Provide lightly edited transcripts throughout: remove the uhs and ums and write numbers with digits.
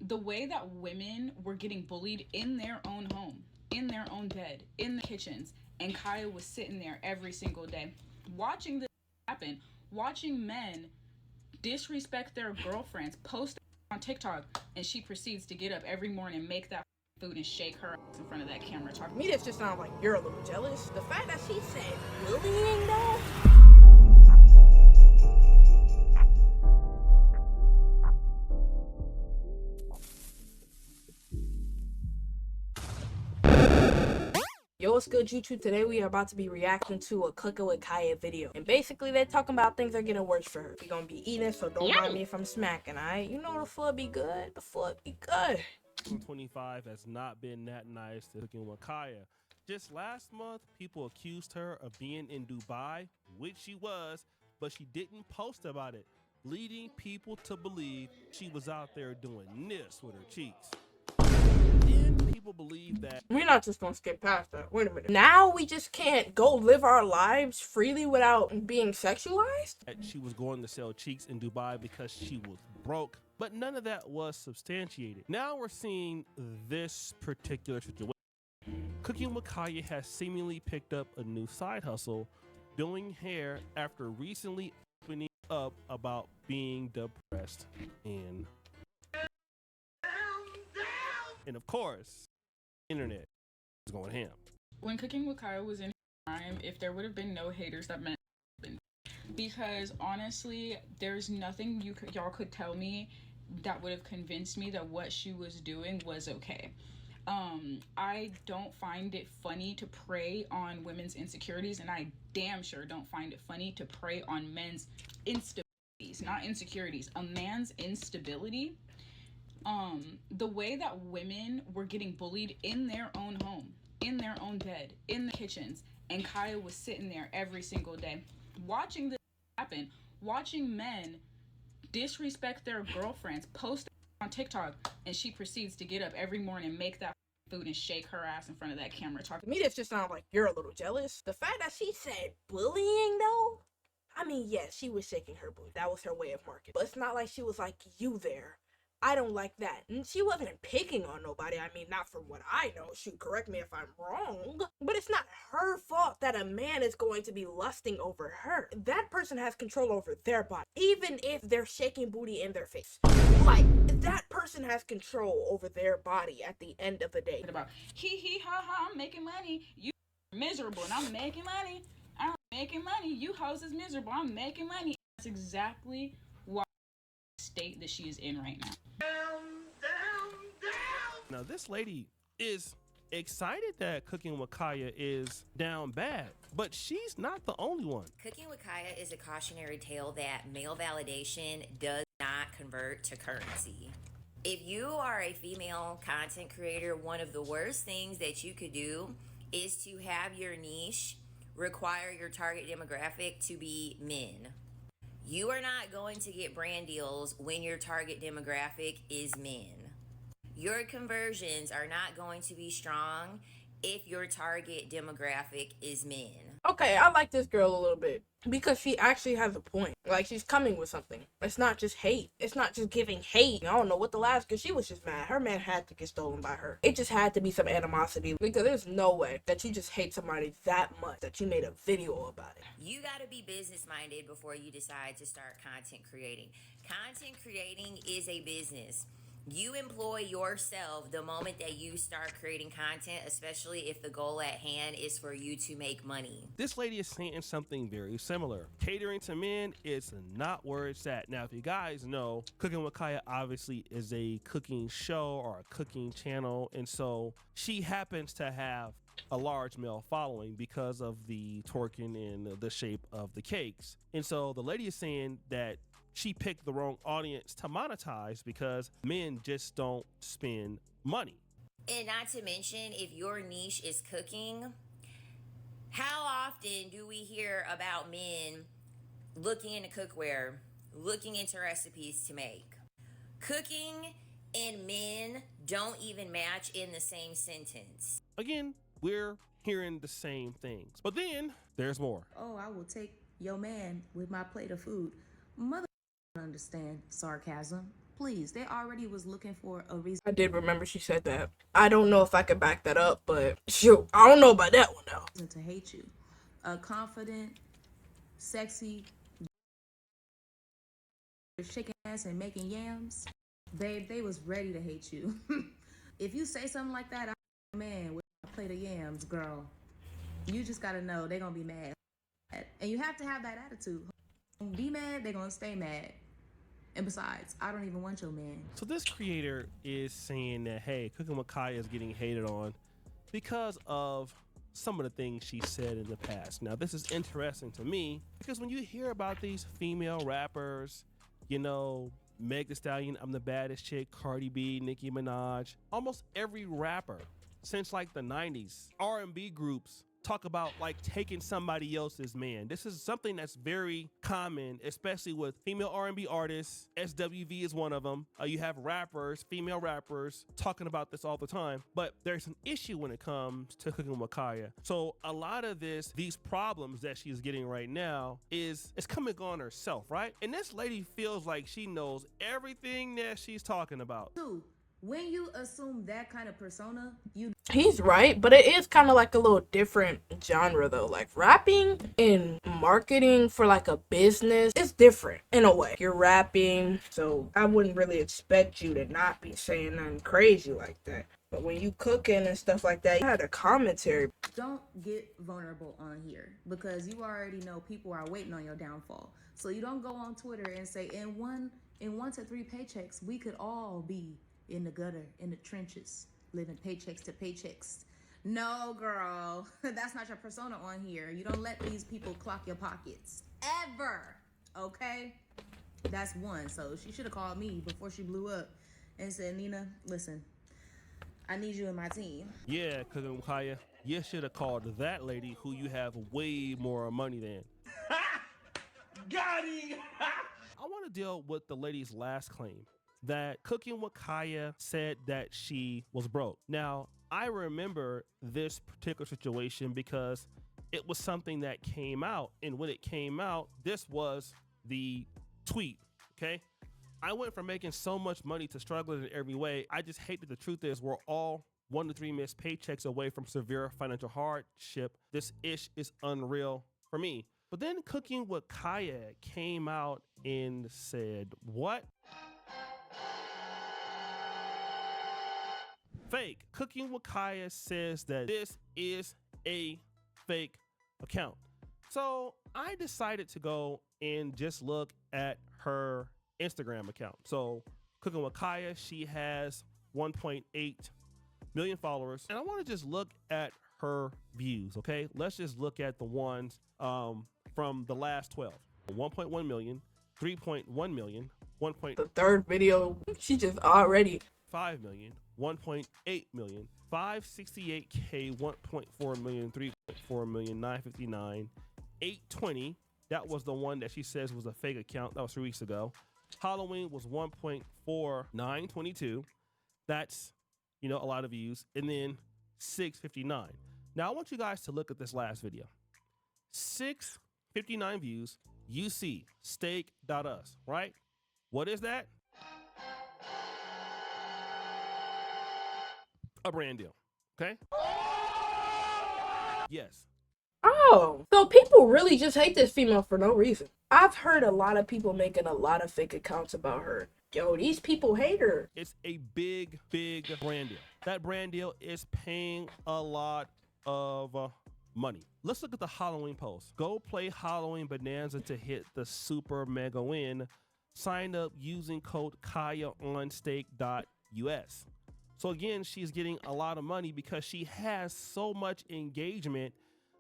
The way that women were getting bullied in their own home, in their own bed, in the kitchens, and Kaya was sitting there every single day watching this happen, watching men disrespect their girlfriends, post on TikTok, and she proceeds to get up every morning, make that food, and shake her ass in front of that camera. To me, this just sounds like you're a little jealous. The fact that she said bullying, though. Yo, what's good, YouTube? Today we are about to be reacting to a Cooking with Kya video. And basically, they're talking about things are getting worse for her. We're gonna be eating, so don't mind me if I'm smacking, alright? You know the food be good. The food be good. 25 has not been that nice to Cooking with Kya. Just last month, people accused her of being in Dubai, which she was, but she didn't post about it, leading people to believe she was out there doing this with her cheeks. Then people believe that We're not just gonna skip past that. Wait a minute. Now we just can't go live our lives freely without being sexualized? she was going to sell cheeks in Dubai because she was broke, but none of that was substantiated. Now we're seeing this particular situation. Cooking with Kya has seemingly picked up a new side hustle, doing hair after recently opening up about being depressed and of course, internet is going ham. When Cooking with Kya was in time, if there would have been no haters, that meant nothing. Because honestly, there's nothing y'all could tell me that would have convinced me that what she was doing was okay. I don't find it funny to prey on women's insecurities, and I damn sure don't find it funny to prey on men's instabilities, not insecurities, a man's instability. The way that women were getting bullied in their own home, in their own bed, in the kitchens, and Kaya was sitting there every single day watching this happen, watching men disrespect their girlfriends, post on TikTok, and she proceeds to get up every morning, make that food, and shake her ass in front of that camera. To me, this just sounds like you're a little jealous. The fact that she said bullying, though, I mean, yes, she was shaking her booty. That was her way of marketing. But it's not like she was like, you there. I don't like that. And she wasn't picking on nobody. I mean, not from what I know. Shoot, correct me if I'm wrong. But it's not her fault that a man is going to be lusting over her. That person has control over their body, even if they're shaking booty in their face. Like, that person has control over their body at the end of the day. About hee ha ha, I'm making money. You miserable, and I'm making money. I'm making money. You hoes is miserable. I'm making money. That's exactly why state that she is in right now. Now this lady is excited that Cooking with Kya is down bad, but she's not the only one. Cooking with Kya is a cautionary tale that male validation does not convert to currency. If you are a female content creator, one of the worst things that you could do is to have your niche require your target demographic to be men. You are not going to get brand deals when your target demographic is men. Your conversions are not going to be strong if your target demographic is men. Okay, I like this girl a little bit because she actually has a point. Like, she's coming with something. It's not just hate. It's not just giving hate. I don't know what the last, because she was just mad. Her man had to get stolen by her. It just had to be some animosity, because there's no way that you just hate somebody that much that you made a video about it. You got to be business minded before you decide to start content creating. Content creating is a business. You employ yourself the moment that you start creating content, especially if the goal at hand is for you to make money. This lady is saying something very similar. Catering to men is not where it's at. Now, if you guys know, Cooking with Kya obviously is a cooking show or a cooking channel, and so she happens to have a large male following because of the twerking and the shape of the cakes. And so the lady is saying that she picked the wrong audience to monetize because men just don't spend money. And not to mention, if your niche is cooking, how often do we hear about men looking into cookware, looking into recipes to make? Cooking and men don't even match in the same sentence. Again, we're hearing the same things, but then there's more. Oh, I will take your man with my plate of food. Mother understand sarcasm. Please, they already was looking for a reason I did remember she said that. I don't know if I could back that up, but shoot, I don't know about that one though. to hate you. A confident, sexy, shaking ass and making yams, babe, they was ready to hate you. If you say something like that, man, with a plate of yams, girl, you just gotta know they gonna be mad. And you have to have that attitude. Be mad, they gonna stay mad. And besides, I don't even want your man. So this creator is saying that, hey, Cooking with Kya is getting hated on because of some of the things she said in the past. Now, this is interesting to me because when you hear about these female rappers, you know, Meg Thee Stallion, I'm the baddest chick, Cardi B, Nicki Minaj, almost every rapper since like the 90s, R&B groups talk about like taking somebody else's man. This is something that's very common, especially with female R&B artists. SWV is one of them. You have rappers, female rappers talking about this all the time, but there's an issue when it comes to Cooking with Kya. So a lot of these problems that she's getting right now is coming on herself, right? And this lady feels like she knows everything that she's talking about. Two, when you assume that kind of persona, you He's right, but it is kind of like a little different genre though. Like rapping and marketing for like a business is different in a way. You're rapping, so I wouldn't really expect you to not be saying nothing crazy like that. But when you cooking and stuff like that, you had a commentary. don't get vulnerable on here because you already know people are waiting on your downfall. So you don't go on Twitter and say in one to three paychecks, we could all be in the gutter, in the trenches, living paychecks to paychecks. No, girl, that's not your persona on here. You don't let these people clock your pockets ever, okay? That's one. So she should have called me before she blew up and said, Nina, listen, I need you in my team. Yeah, Cooking with Kya, you should have called that lady who you have way more money than. Got him! I want to deal with the lady's last claim that Cooking with Kya said that she was broke. Now, I remember this particular situation because it was something that came out, and when it came out, this was the tweet, okay? I went from making so much money to struggling in every way. I just hate that the truth is we're all 1 to 3 missed paychecks away from severe financial hardship. This ish is unreal for me. But then Cooking with Kya came out and said, what? Fake. Cooking with Kya says that this is a fake account. So I decided to go and just look at her Instagram account. So Cooking with Kya, she has 1.8 million followers. And I want to just look at her views, okay? Let's just look at the ones from the last 12. 1.1 million, 3.1 million, 1. The third video, she just already 5 million, 1.8 million, 568K, 1.4 million, 3.4 million, 959, 820. That was the one that she says was a fake account. That was 3 weeks ago. Halloween was 1.4922. That's, you know, a lot of views. And then 659. Now I want you guys to look at this last video. 659 views. UC steak.us, right? What is that? A brand deal. Okay. Yes. Oh, so people really just hate this female for no reason. I've heard a lot of people making a lot of fake accounts about her. Yo, these people hate her. It's a big brand deal. That brand deal is paying a lot of money. Let's look at the Halloween post. Go play Halloween Bonanza to hit the super mega win. Sign up using code Kya on steak.us. So again, she's getting a lot of money because she has so much engagement.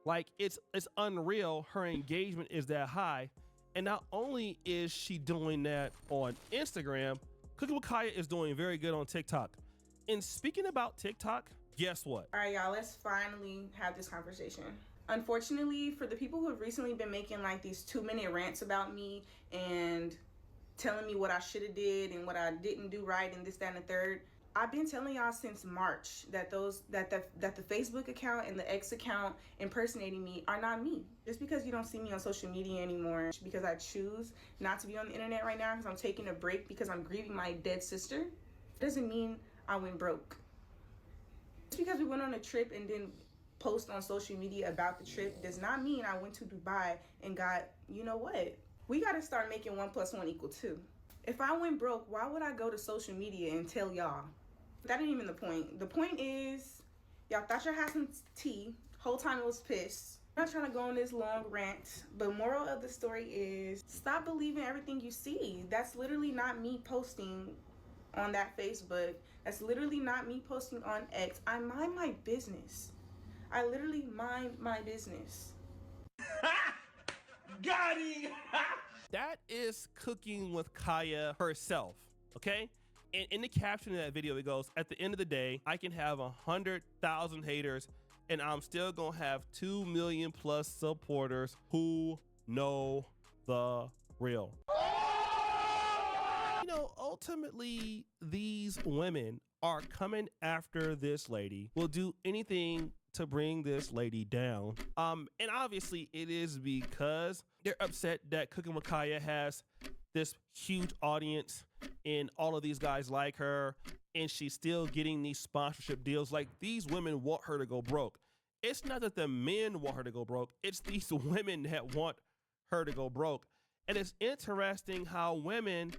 Like it's unreal. Her engagement is that high. And not only is she doing that on Instagram, Cooking with Kya is doing very good on TikTok. And speaking about TikTok, guess what? All right, y'all, let's finally have this conversation. Unfortunately, for the people who have recently been making like these 2-minute rants about me and telling me what I should have did and what I didn't do right and this, that, and the third, I've been telling y'all since March that the Facebook account and the X account impersonating me are not me. Just because you don't see me on social media anymore, because I choose not to be on the internet right now because I'm taking a break because I'm grieving my dead sister, doesn't mean I went broke. Just because we went on a trip and didn't post on social media about the trip does not mean I went to Dubai and got, you know what? We got to start making 1 + 1 = 2. If I went broke, why would I go to social media and tell y'all? That ain't even the point. The point is, y'all thought y'all had some tea. Whole time it was piss. I'm not trying to go on this long rant, but moral of the story is, stop believing everything you see. That's literally not me posting on that Facebook. That's literally not me posting on X. I mind my business. I literally mind my business. Got him! That is Cooking with Kya herself, okay? And in the caption of that video, it goes, at the end of the day, I can have 100,000 haters and I'm still gonna have 2 million+ supporters who know the real. You know, ultimately, these women are coming after this lady, will do anything to bring this lady down. And obviously it is because they're upset that Cooking with Kya has this huge audience and all of these guys like her, and she's still getting these sponsorship deals. Like, these women want her to go broke. It's not that the men want her to go broke, it's these women that want her to go broke. And it's interesting how women,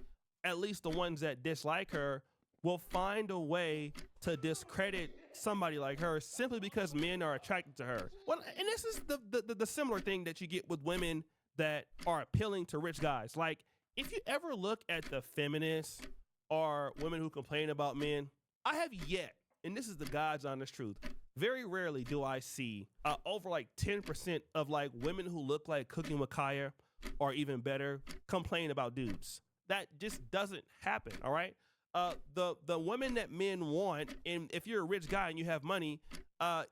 at least the ones that dislike her, will find a way to discredit somebody like her simply because men are attracted to her. Well, and this is the similar thing that you get with women that are appealing to rich guys. Like, if you ever look at the feminists or women who complain about men, I have yet, and this is the God's honest truth, very rarely do I see over like 10% of like women who look like Cooking with Kya or even better complain about dudes. That just doesn't happen, all right? The women that men want, and if you're a rich guy and you have money,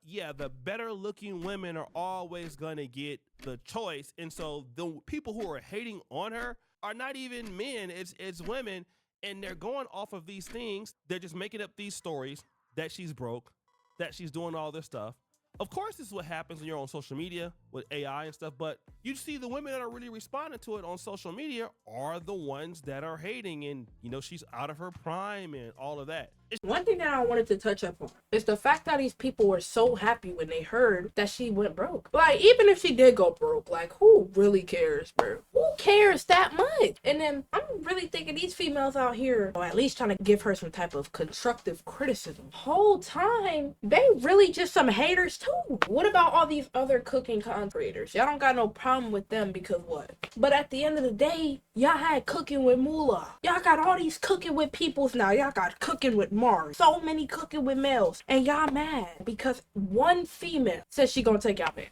yeah, the better looking women are always gonna get the choice. And so the people who are hating on her are not even men, it's women, and they're going off of these things. They're just making up these stories that she's broke, that she's doing all this stuff. Of course, this is what happens when you're on social media with AI and stuff, but you see the women that are really responding to it on social media are the ones that are hating, and you know, she's out of her prime and all of that. One thing that I wanted to touch up on is the fact that these people were so happy when they heard that she went broke. Like, even if she did go broke, like, who really cares, bro? Who cares that much? And then I'm really thinking these females out here are at least trying to give her some type of constructive criticism. Whole time, they really just some haters too. What about all these other cooking content creators? Y'all don't got no problem with them because what? But at the end of the day, y'all had Cooking with Moolah. Y'all got all these Cooking with peoples now. Y'all got Cooking with Mars. So many Cooking with males. And y'all mad because one female says she gonna take y'all man.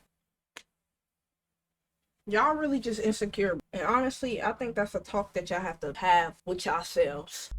Y'all really just insecure. And honestly, I think that's a talk that y'all have to have with yourselves.